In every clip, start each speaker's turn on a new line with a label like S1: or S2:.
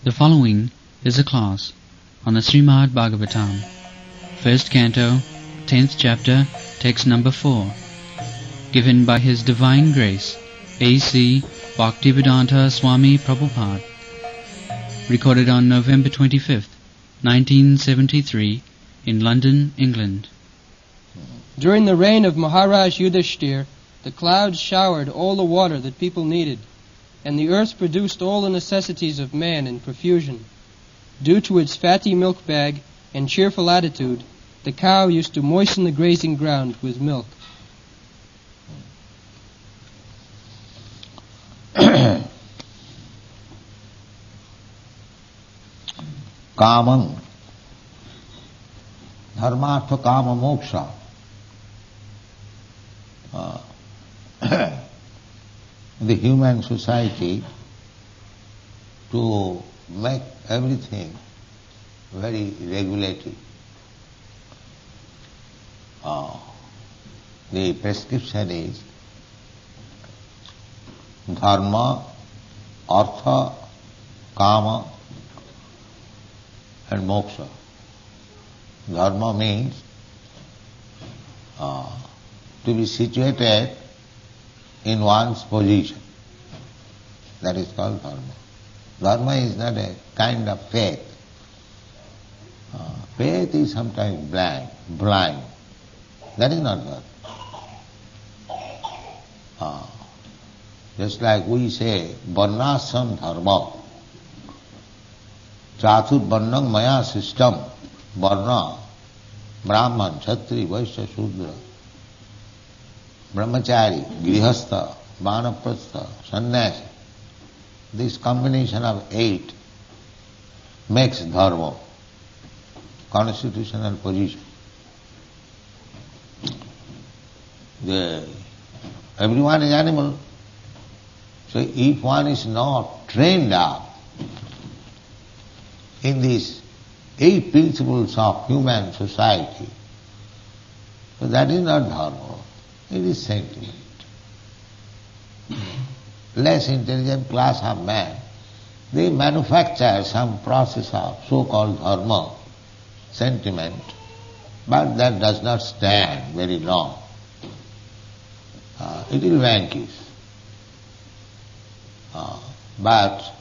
S1: The following is a class on the Srimad Bhagavatam, first canto, 10th chapter, text number 4, given by His Divine Grace, A.C. Bhaktivedanta Swami Prabhupada, recorded on November 25th, 1973, in London, England.
S2: During the reign of Maharaj Yudhishthir, the clouds showered all the water that people needed, and the earth produced all the necessities of man in profusion. Due to its fatty milk bag and cheerful attitude, the cow used to moisten the grazing ground with milk.
S3: Kamam, dharmartha kama moksha. The human society, to make everything very regulated. The prescription is dharma, artha, kama and moksha. Dharma means to be situated in one's position. That is called dharma. Dharma is not a kind of faith. Faith is sometimes blind. That is not dharma. Just like we say, varnasam dharma. Chatur varnam maya system. Varna, Brahman, Kshatri, Vaishya, Shudra. Brahmachari, Grihastha, Vanaprastha, Sannyasi. This combination of 8 makes dharma, constitutional position. Everyone is animal. So if one is not trained up in these 8 principles of human society, so that is not dharma. It is sentiment. Less intelligent class of man, they manufacture some process of so-called dharma, sentiment, but that does not stand very long. It will vanish. But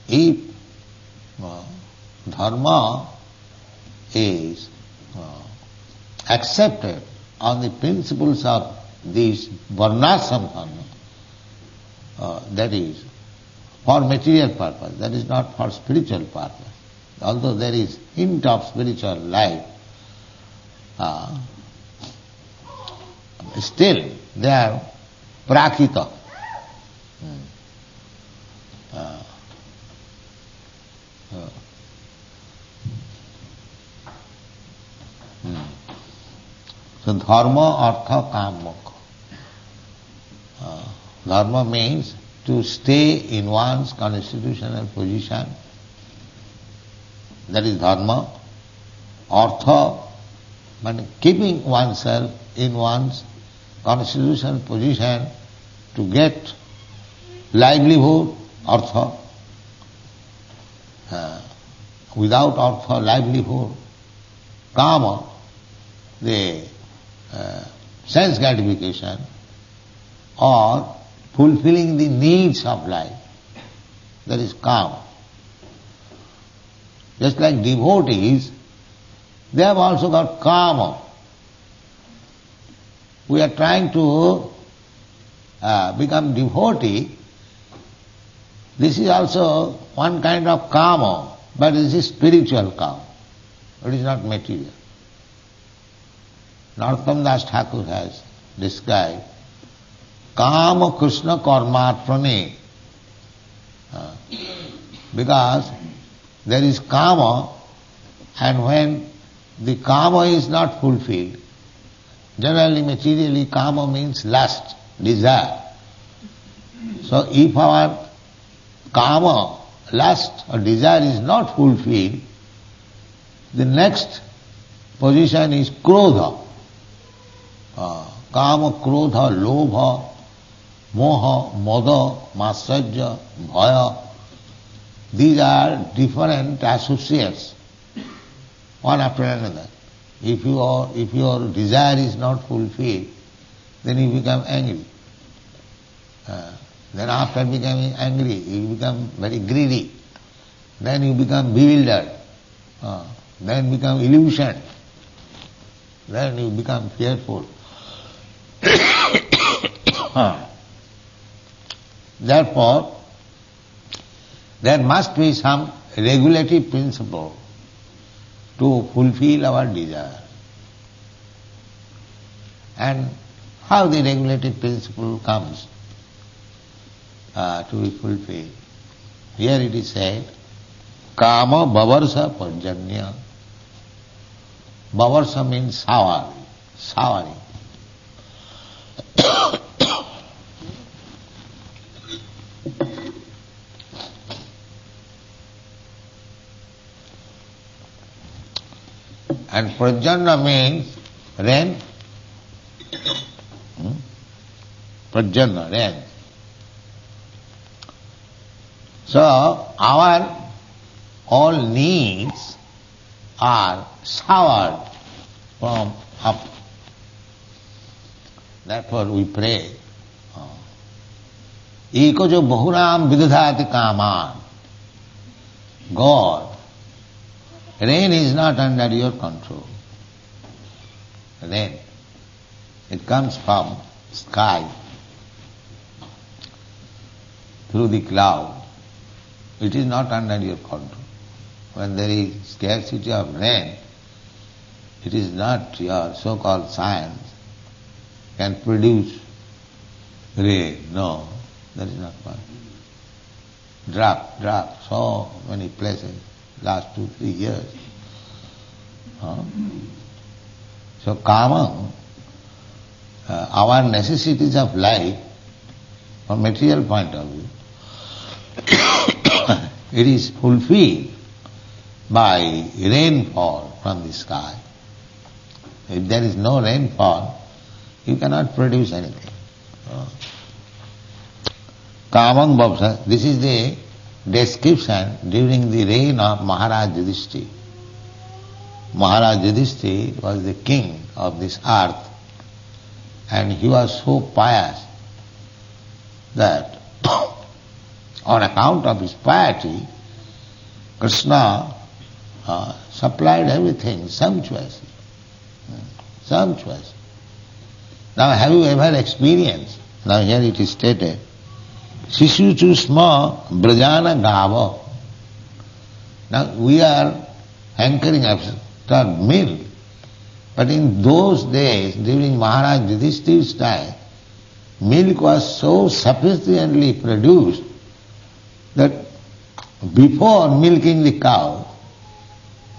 S3: if dharma is accepted on the principles of this varnasam dharma, that is for material purpose, that is not for spiritual purpose. Although there is hint of spiritual life, still they are prakita. So dharma, artha, kama. Dharma means to stay in one's constitutional position. That is dharma. Artha, means keeping oneself in one's constitutional position to get livelihood, artha. Without artha, livelihood. Kama, the sense gratification or fulfilling the needs of life. That is kama. Just like devotees, they have also got kama. We are trying to become devotee. This is also one kind of kama, but this is spiritual kama. It is not material. Narottam Das Thakur has described Kama Krishna Karmarpane, because there is kama, and when the kama is not fulfilled, generally materially kama means lust, desire. So if our kama, lust or desire is not fulfilled, the next position is krodha. Kama, krodha, lobha, moha, mada, matsarya, bhaya. These are different associates, one after another. If your desire is not fulfilled, then you become angry. Then after becoming angry, you become very greedy. Then you become bewildered. Then become illusion. Then you become fearful. Therefore, there must be some regulative principle to fulfill our desire. And how the regulative principle comes to be fulfilled? Here it is said, Kama Bavarsa Parjanya. Bavarsa means showering. And Prajana means rain. Prajana, rain. So our all needs are showered from up. Therefore we pray. Eko jo bahunam vidadhati kaman. God, rain is not under your control. Rain, it comes from sky, through the cloud. It is not under your control. When there is scarcity of rain, it is not your so-called science can produce rain. No, that is not possible. Drop, so many places, last 2-3 years. So kama, our necessities of life, from material point of view, it is fulfilled by rainfall from the sky. If there is no rainfall, you cannot produce anything. Kamang Bhavsa, this is the description during the reign of Maharaj Yudhishthira. Maharaj Yudhishthira was the king of this earth, and he was so pious that on account of his piety, Krishna supplied everything sumptuously. Sumptuous. Now have you ever experienced? Now here it is stated, Shishu Chusma Brajana Gava. Now we are hankering after milk, but in those days, during Maharaj Yudhishthira's time, milk was so sufficiently produced that before milking the cow,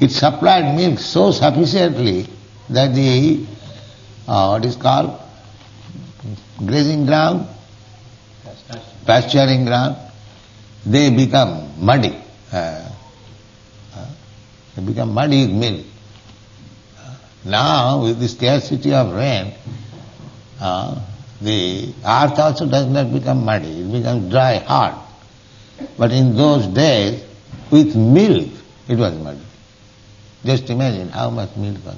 S3: it supplied milk so sufficiently that the, what is called, grazing ground, pasturing ground, they become muddy. They become muddy with milk. Now, with the scarcity of rain, the earth also does not become muddy, it becomes dry, hard. But in those days, with milk, it was muddy. Just imagine how much milk was.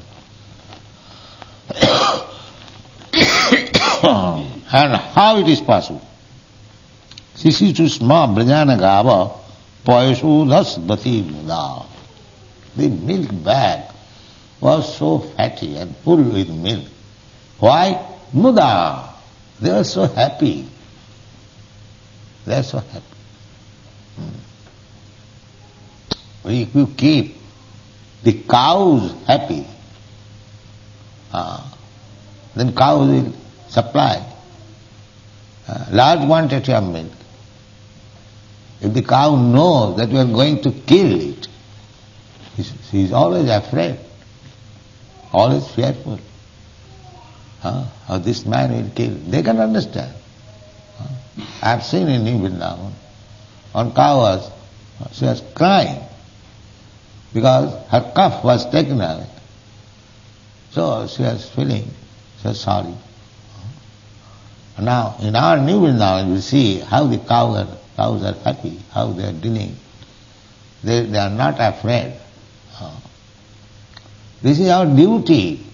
S3: And how it is possible? Sisi Chusma Brajana Gava Payasudhas Bati Muda. The milk bag was so fatty and full with milk. Why? Muda. They were so happy. They are so happy. If you keep the cows happy, then cows will supply large quantity of milk. If the cow knows that you are going to kill it, she is always afraid, always fearful. How this man will kill. They can understand. I have seen in New Vrindavan, one cow was, she was crying because her calf was taken away. So she was feeling so sorry. Now, in our New Vrindavan, you see how the cows are happy, how they are dealing They are not afraid. This is our duty,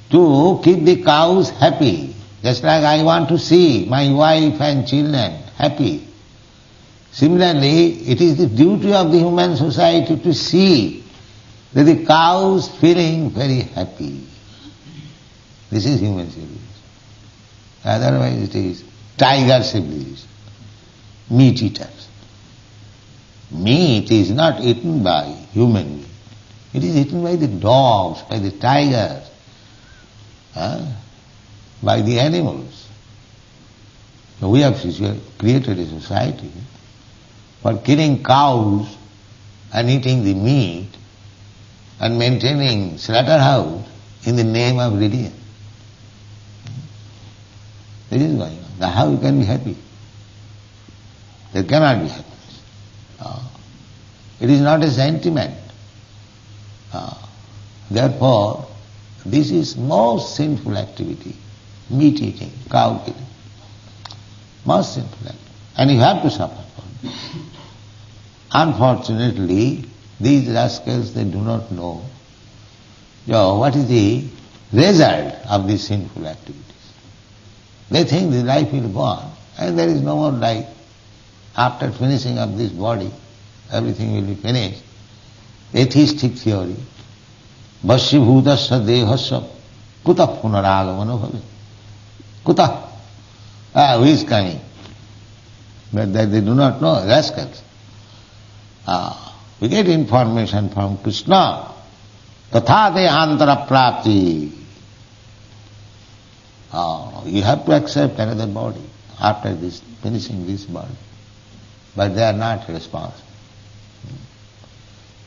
S3: to keep the cows happy. Just like I want to see my wife and children happy. Similarly, it is the duty of the human society to see that the cows feeling very happy. This is human civilization. Otherwise it is tiger civilization, meat eaters. Meat is not eaten by human beings. It is eaten by the dogs, by the tigers, by the animals. So we have created a society for killing cows and eating the meat and maintaining slaughterhouse in the name of religion. This is going on. Now how you can be happy? There cannot be happiness. It is not a sentiment. Therefore, this is most sinful activity, meat eating, cow killing. Most sinful activity. And you have to suffer for it. Unfortunately, these rascals, they do not know what is the result of these sinful activities. They think the life will go on, and there is no more life. After finishing of this body, everything will be finished. Atheistic theory. Vashyabhutasya dehasya kutah punaragamano bhave. Kutah? Who is coming? But that they do not know, rascals. We get information from Krishna. Tatha dehantara prapti. You have to accept another body after this, finishing this body. But they are not responsible.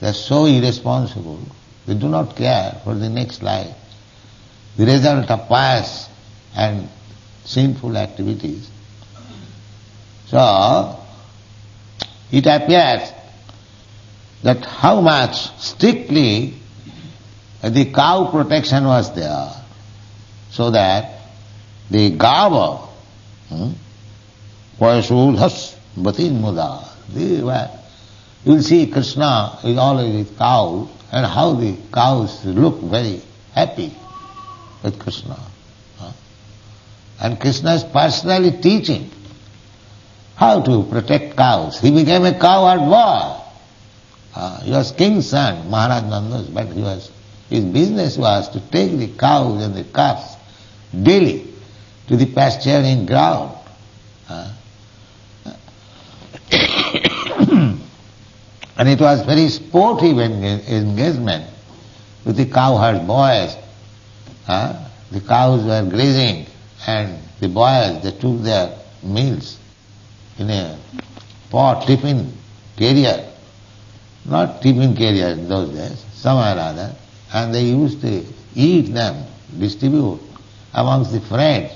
S3: They are so irresponsible, they do not care for the next life. The result of pious and sinful activities. So, it appears that how much strictly the cow protection was there, so that the gava, Payasudhas Batin Muda, you will see Krishna is always with cows, and how the cows look very happy with Krishna. And Krishna is personally teaching how to protect cows. He became a cowherd boy. He was king's son, Maharaj Nanda's, but his business was to take the cows and the calves daily to the pasturing ground. And it was very sportive engagement with the cowherd boys. The cows were grazing, and the boys, they took their meals in a pot, tiffin carrier. Not tiffin carrier in those days, somewhere or other. And they used to eat them, distribute amongst the friends.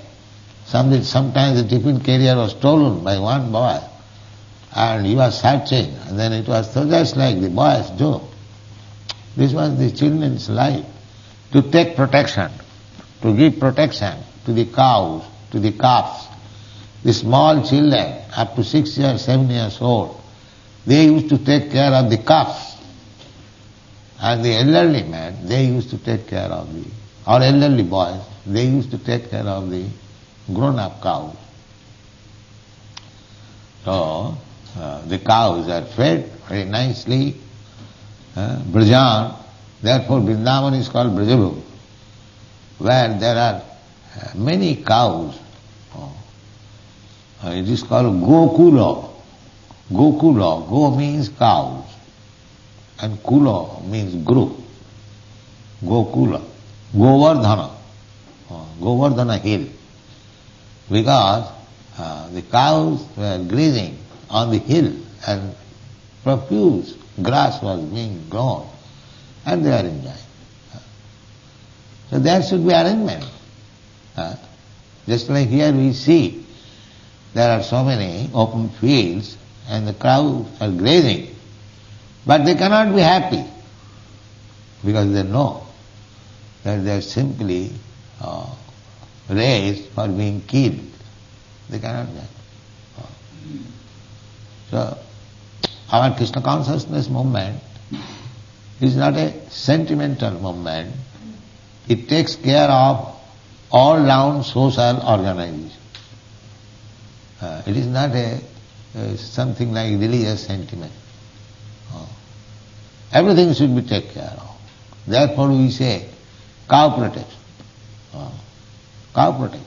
S3: Sometimes the tiffin carrier was stolen by one boy, and he was searching, and then it was so just like the boys do. This was the children's life, to take protection, to give protection to the cows, to the calves. The small children, up to 6 years, 7 years old, they used to take care of the calves. And the elderly men, they used to take care of or elderly boys, they used to take care of the grown-up cows. So, the cows are fed very nicely. Brajan, therefore Vrindavan is called Brajabhu, where there are many cows. It is called Gokula. Gokula, Go means cows, and Kula means group. Gokula. Govardhana. Govardhana hill. Because the cows were grazing on the hill, and profuse grass was being grown, and they are enjoying. So there should be arrangement. Just like here we see, there are so many open fields, and the cows are grazing, but they cannot be happy, because they know that they are simply raised for being killed. They cannot be happy. So, Our Krishna consciousness movement is not a sentimental movement. It takes care of all-round social organization. It is not something like religious sentiment. Everything should be taken care of. Therefore we say cow protection. Cow protection.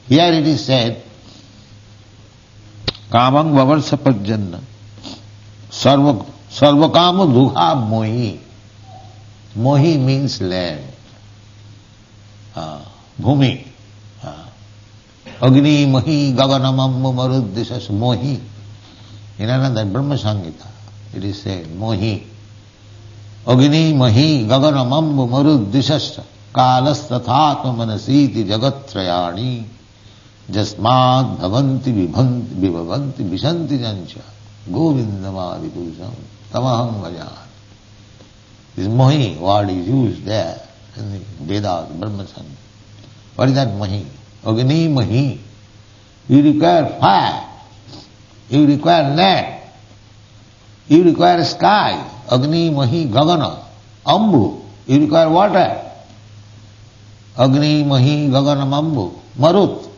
S3: Here it is said, Kamang vavarsa pajjanna sarvakama dugha mohi. Mohi means land. Bhumi. Agni mahi gaganamam maruddisas mohi. In another Brahma Samhita it is said, mohi. Agni mahi gaganamam maruddisas kalas tathatma manasiti jagattrayani jasmad bhavanti vibhavanti vishanti jancha govindamadi purusam tamaham vajan. This mohi word is used there in the Vedas, Brahma Samhita. What is that mohi? Agni mahi. You require fire. You require land. You require sky. Agni mahi gagana. Ambu. You require water. Agni mahi gagana ambu. Marut.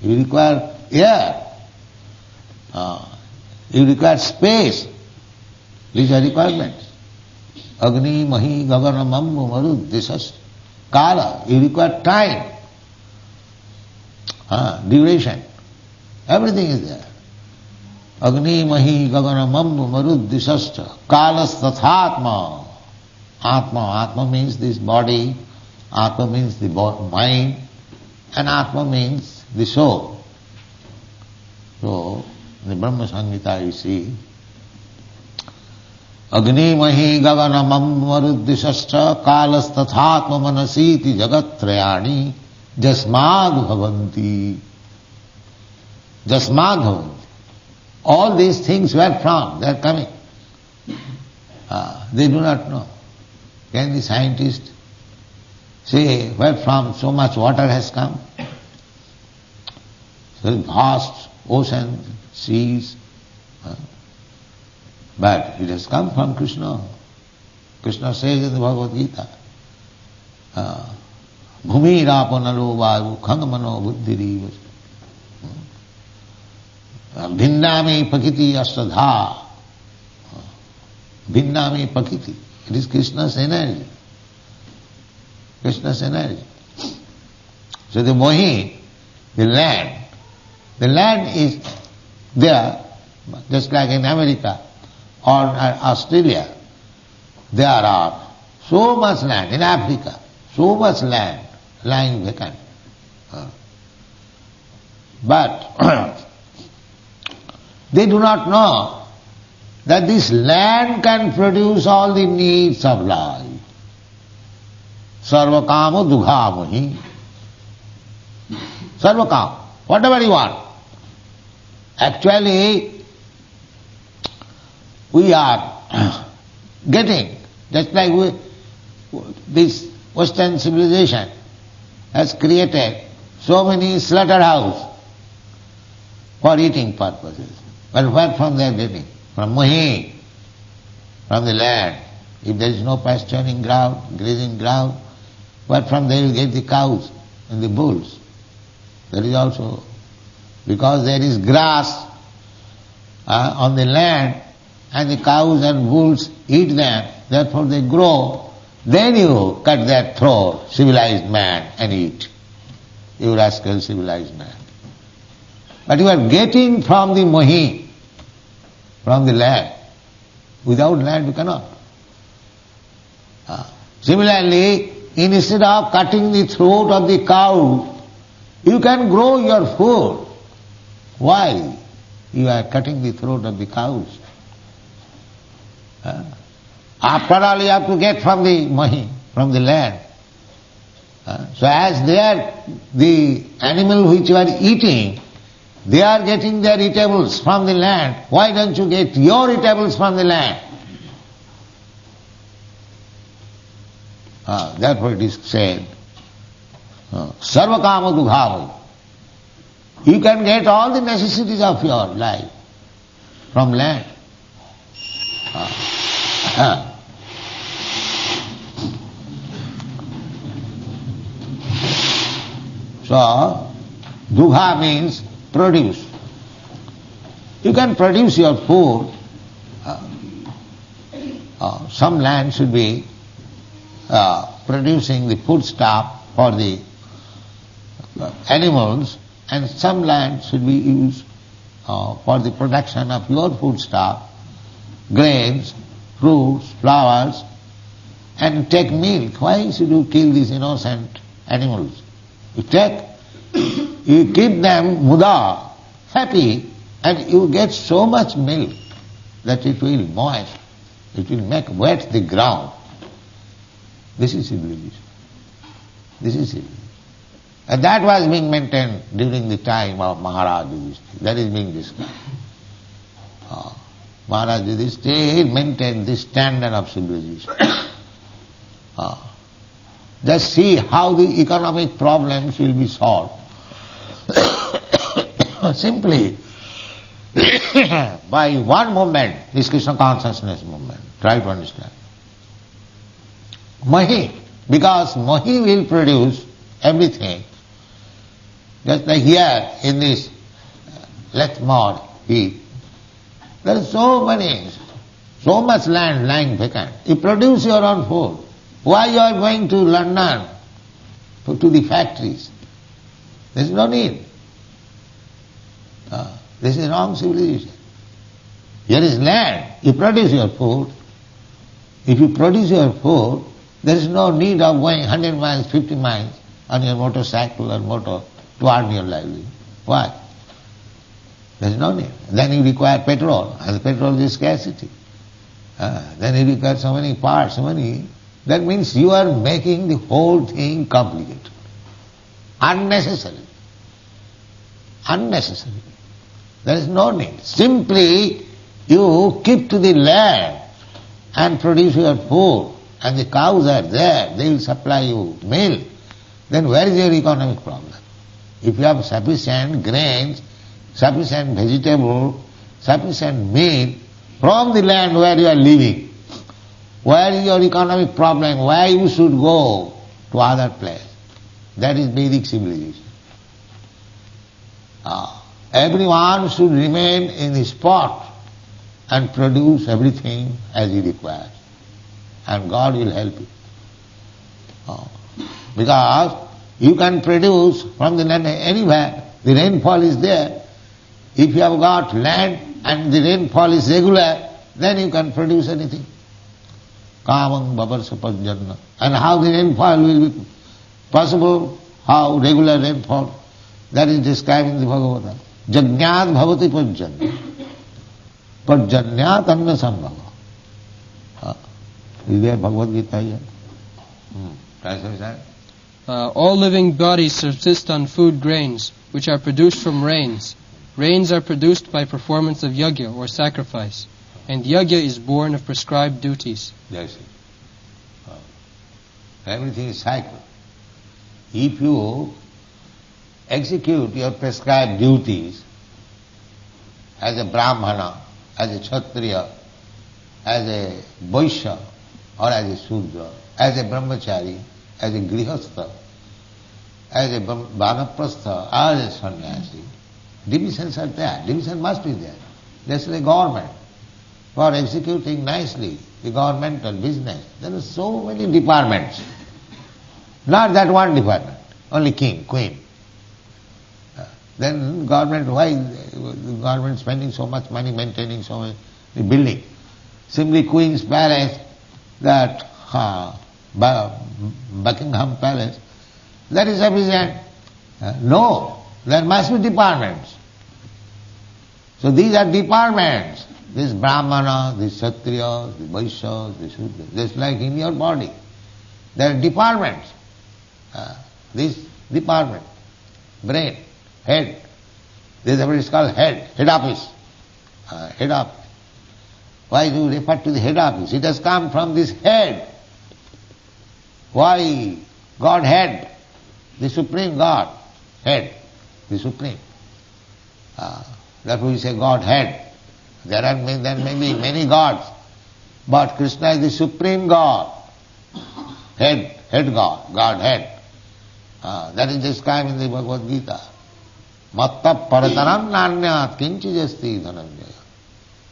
S3: You require air. You require space. These are requirements. Agni mahi gagana ambu marut. This is kala. You require time. Duration. Everything is there. Agni mahi gagana mambu maruddisascha kalas tathatma. Atma means this body, Atma means the mind, and Atma means the soul. So, in the Brahma Samhita you see, Agni mahi gagana mambu maruddisascha kalas tathatma manasiti jagattrayani jasmad bhavanti. Jasmad bhavanti. All these things where from? They are coming. They do not know. Can the scientist say where from so much water has come? So vast oceans, seas. But it has come from Krishna. Krishna says in the Bhagavad Gita, Bhumi rapanalo vayu khangamano buddhiriva Bhinnami pakiti astadha. Bhinnami pakiti. It is Krishna's energy. Krishna's energy. So the mohi, the land is there, just like in America or Australia. There are so much land, in Africa, so much land lying vacant. But they do not know that this land can produce all the needs of life. Sarvakama dughamohi. Sarvakama, whatever you want. Actually, we are getting, just like this Western civilization has created so many slaughterhouses for eating purposes. But where from they are getting? From mohi, from the land. If there is no pasturing ground, grazing ground, where from they will get the cows and the bulls? That is also because there is grass on the land and the cows and bulls eat them, therefore they grow. Then you cut their throat, civilized man, and eat. You rascal civilized man. But you are getting from the mohi, from the land. Without land you cannot. Similarly, instead of cutting the throat of the cow, you can grow your food. Why? You are cutting the throat of the cows. After all, you have to get from the mohi, from the land. So as they are the animal which you are eating, they are getting their eatables from the land. Why don't you get your eatables from the land? Therefore it is said, Sarvakama dughavai. You can get all the necessities of your life from land. So, dugha means produce. You can produce your food. Some land should be producing the food stuff for the animals, and some land should be used for the production of your food stuff, grains, fruits, flowers, and take milk. Why should you kill these innocent animals? You keep them muda, happy, and you get so much milk that it will moist, it will make wet the ground. This is civilization. This is civilization. And that was being maintained during the time of Maharaj Yudhishthira. That is being described. Maharaj Yudhishthira maintained this standard of civilization. Just see how the economic problems will be solved. Simply by one movement, this Krishna consciousness movement. Try to understand. Mahi, because Mahi will produce everything. Just like here in this Lethmore heap, there is so much land lying vacant. You produce your own food. Why you are going to London, to the factories? There is no need. This is wrong civilization. Here is land. You produce your food. If you produce your food, there is no need of going 100 miles, 50 miles on your motorcycle or motor to earn your livelihood. Why? There is no need. Then you require petrol, and petrol is scarcity. Then you require so many parts, so many. That means you are making the whole thing complicated. Unnecessary. Unnecessary. There is no need. Simply you keep to the land and produce your food, and the cows are there, they will supply you milk. Then where is your economic problem? If you have sufficient grains, sufficient vegetable, sufficient meat from the land where you are living, where is your economic problem? Why you should go to other place? That is Vedic civilization. Everyone should remain in the spot and produce everything as he requires. And God will help you. Because you can produce from the land anywhere. The rainfall is there. If you have got land and the rainfall is regular, then you can produce anything. Kamam bavarsa pajjanna. And how the rainfall will be possible, how regular rainfall, that is described in the Bhagavata. Jajñāt bhavati pajjanna. Pajjanyāt anna sambhava. Is there Bhagavad Gita here? Translation?
S2: All living bodies subsist on food grains, which are produced from rains. Rains are produced by performance of yajna or sacrifice, and yajna is born of prescribed duties.
S3: That's it. Everything is cycle. If you execute your prescribed duties as a Brahmana, as a Kshatriya, as a Vaishya, or as a Sudra, as a Brahmachari, as a Grihastha, as a Vanaprastha, or as a Sannyasi, divisions are there. Division must be there. That's the government. For executing nicely the governmental business, there are so many departments. Not that one department, only king, queen. Then government, why the government spending so much money maintaining so much the building? Simply Queen's Palace, that Buckingham Palace, that is sufficient. No, there must be departments. So these are departments. This Brahmana, this Kshatriya, the Vaishya, the Shudra, just like in your body. There are departments. This department, brain, head. This is called head office. Head office. Why do you refer to the head office? It has come from this head. Why? Godhead, the Supreme God, head, the Supreme. Therefore we say Godhead. There may be many gods, but Krishna is the supreme God, head God, Godhead. That is described in the Bhagavad Gita. Matta parataram nanyat kinchi jasti dhananjaya.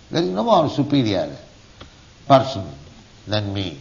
S3: There is no more superior person than me.